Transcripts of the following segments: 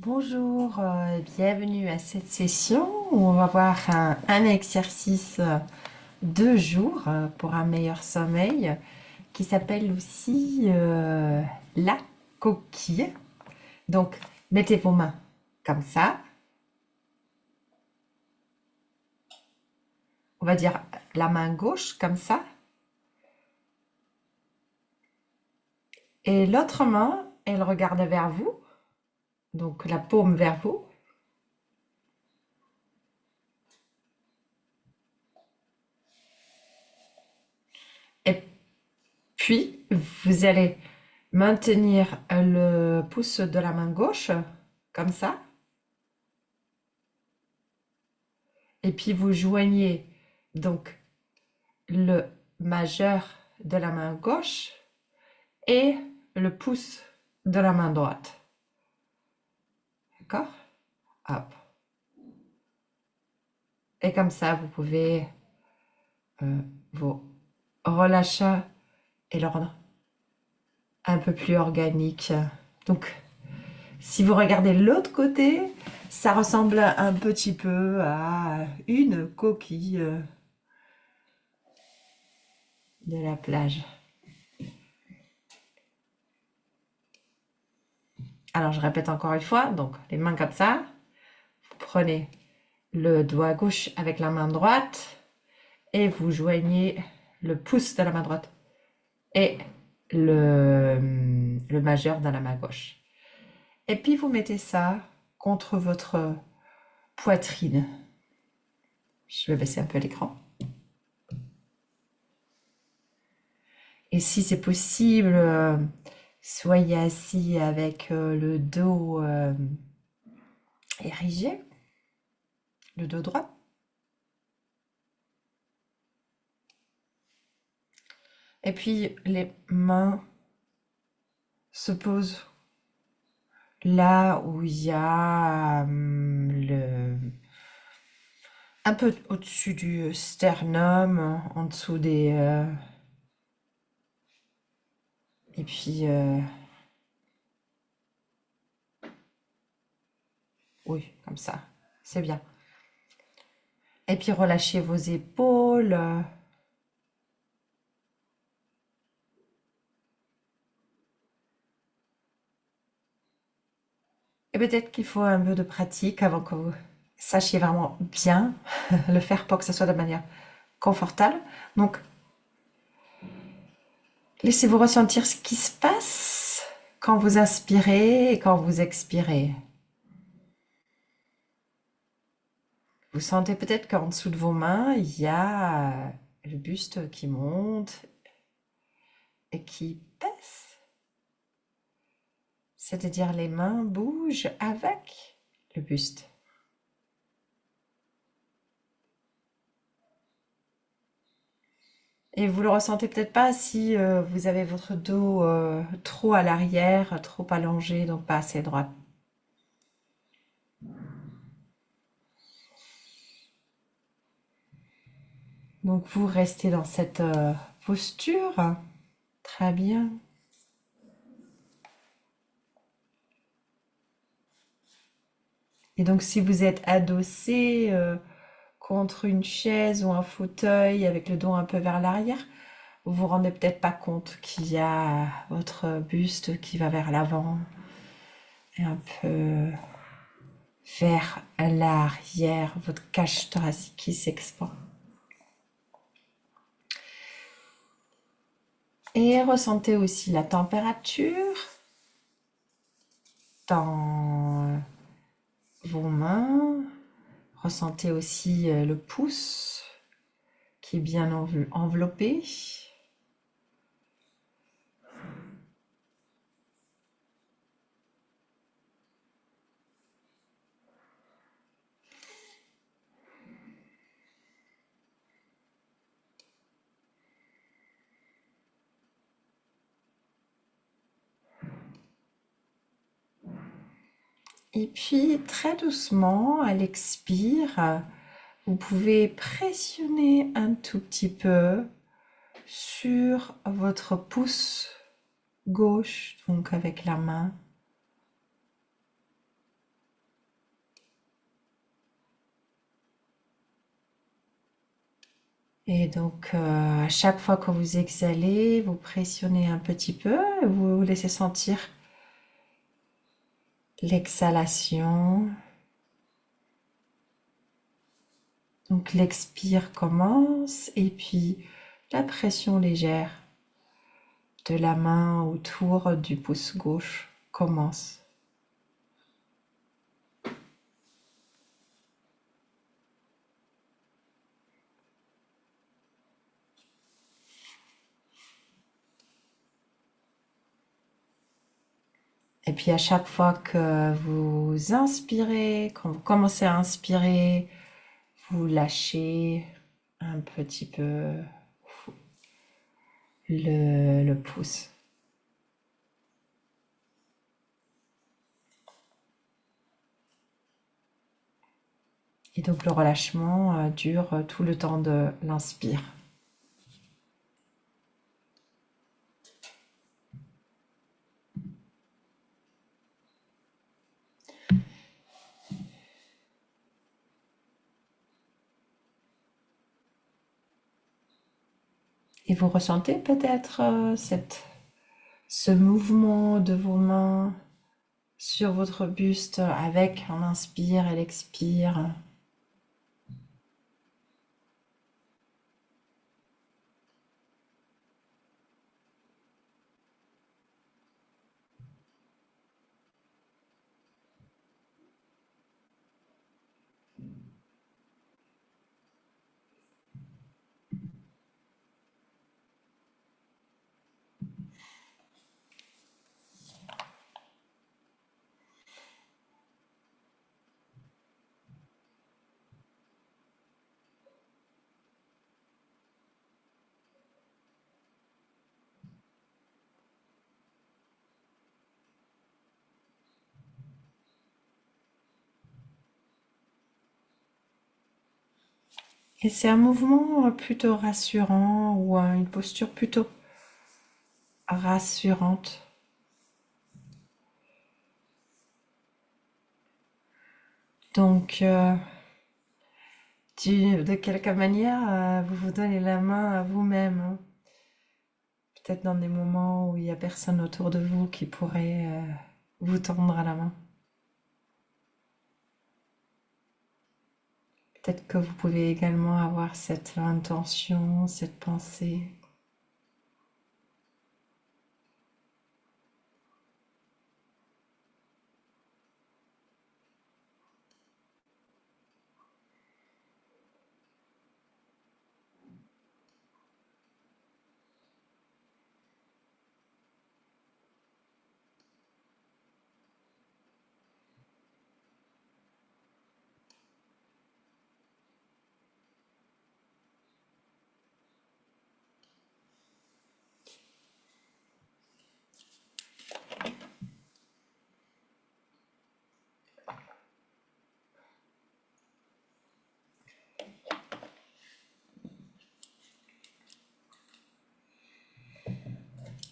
Bonjour, bienvenue à cette session où on va voir un exercice de jour pour un meilleur sommeil qui s'appelle aussi la coquille. Donc, mettez vos mains comme ça. On va dire la main gauche comme ça. Et l'autre main, elle regarde vers vous. Donc, la paume vers vous. Et puis, vous allez maintenir le pouce de la main gauche comme ça. Et puis vous joignez donc le majeur de la main gauche et le pouce de la main droite. D'accord? Hop. Et comme ça, vous pouvez vous relâcher et le rendre un peu plus organique. Donc, si vous regardez l'autre côté, ça ressemble un petit peu à une coquille de la plage. Alors, je répète encore une fois, donc les mains comme ça, vous prenez le doigt gauche avec la main droite et vous joignez le pouce de la main droite et le majeur dans la main gauche. Et puis vous mettez ça contre votre poitrine. Je vais baisser un peu l'écran. Et si c'est possible, soyez assis avec le dos érigé, le dos droit. Et puis les mains se posent là où il y a un peu au-dessus du sternum, en dessous des... et puis... oui, comme ça. C'est bien. Et puis relâchez vos épaules. Et peut-être qu'il faut un peu de pratique avant que vous sachiez vraiment bien le faire pour que ce soit de manière confortable. Donc, laissez-vous ressentir ce qui se passe quand vous inspirez et quand vous expirez. Vous sentez peut-être qu'en dessous de vos mains, il y a le buste qui monte et qui baisse. C'est-à-dire les mains bougent avec le buste. Et vous le ressentez peut-être pas si vous avez votre dos trop à l'arrière, trop allongé, donc pas assez droit. Donc vous restez dans cette posture. Très bien. Et donc si vous êtes adossé contre une chaise ou un fauteuil avec le dos un peu vers l'arrière, vous vous rendez peut-être pas compte qu'il y a votre buste qui va vers l'avant et un peu vers l'arrière, votre cage thoracique qui s'expand. Et ressentez aussi la température dans vos mains. Ressentez aussi le pouce qui est bien enveloppé. Et puis, très doucement, à l'expire, vous pouvez pressionner un tout petit peu sur votre pouce gauche, donc avec la main. Et donc, à chaque fois que vous exhalez, vous pressionnez un petit peu et vous laissez sentir l'exhalation. Donc, l'expire commence et puis la pression légère de la main autour du pouce gauche commence. Et puis à chaque fois que vous inspirez, quand vous commencez à inspirer, vous lâchez un petit peu le pouce. Et donc le relâchement dure tout le temps de l'inspire. Et vous ressentez peut-être ce mouvement de vos mains sur votre buste avec l'inspire et l'expire. Et c'est un mouvement plutôt rassurant ou une posture plutôt rassurante. Donc, de quelque manière, vous vous donnez la main à vous-même, hein. Peut-être dans des moments où il n'y a personne autour de vous qui pourrait vous tendre la main. Peut-être que vous pouvez également avoir cette intention, cette pensée.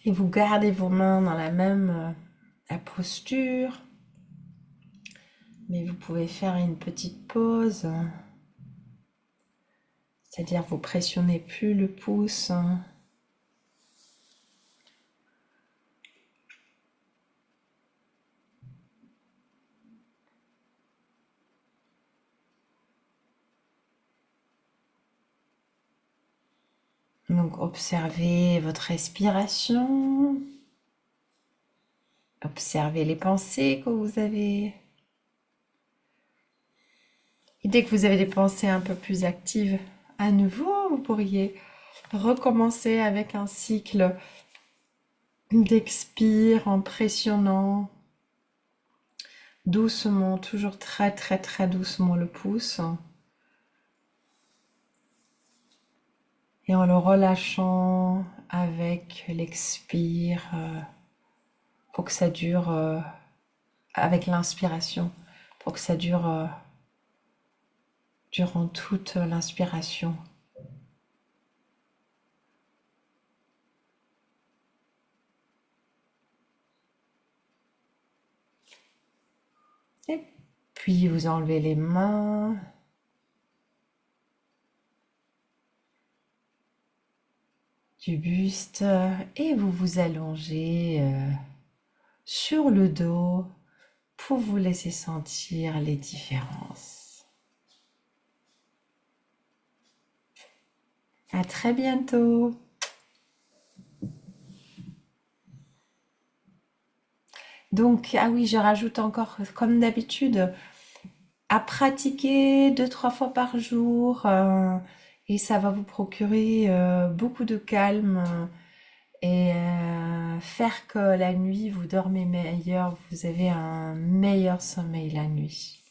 Et vous gardez vos mains dans la même posture, mais vous pouvez faire une petite pause, c'est-à-dire vous pressionnez plus le pouce. Donc observez votre respiration, observez les pensées que vous avez. Et dès que vous avez des pensées un peu plus actives, à nouveau, vous pourriez recommencer avec un cycle d'expire en pressionnant doucement, toujours très très très doucement le pouce et en le relâchant avec l'expire pour que ça dure avec l'inspiration, pour que ça dure durant toute l'inspiration. Et puis vous enlevez les mains. du buste et vous vous allongez sur le dos pour vous laisser sentir les différences. À très bientôt. Donc, ah oui, je rajoute encore, comme d'habitude, à pratiquer 2, 3 fois par jour et ça va vous procurer beaucoup de calme et faire que la nuit vous dormez meilleur, vous avez un meilleur sommeil la nuit.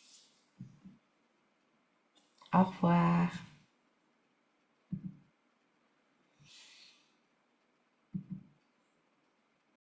Au revoir.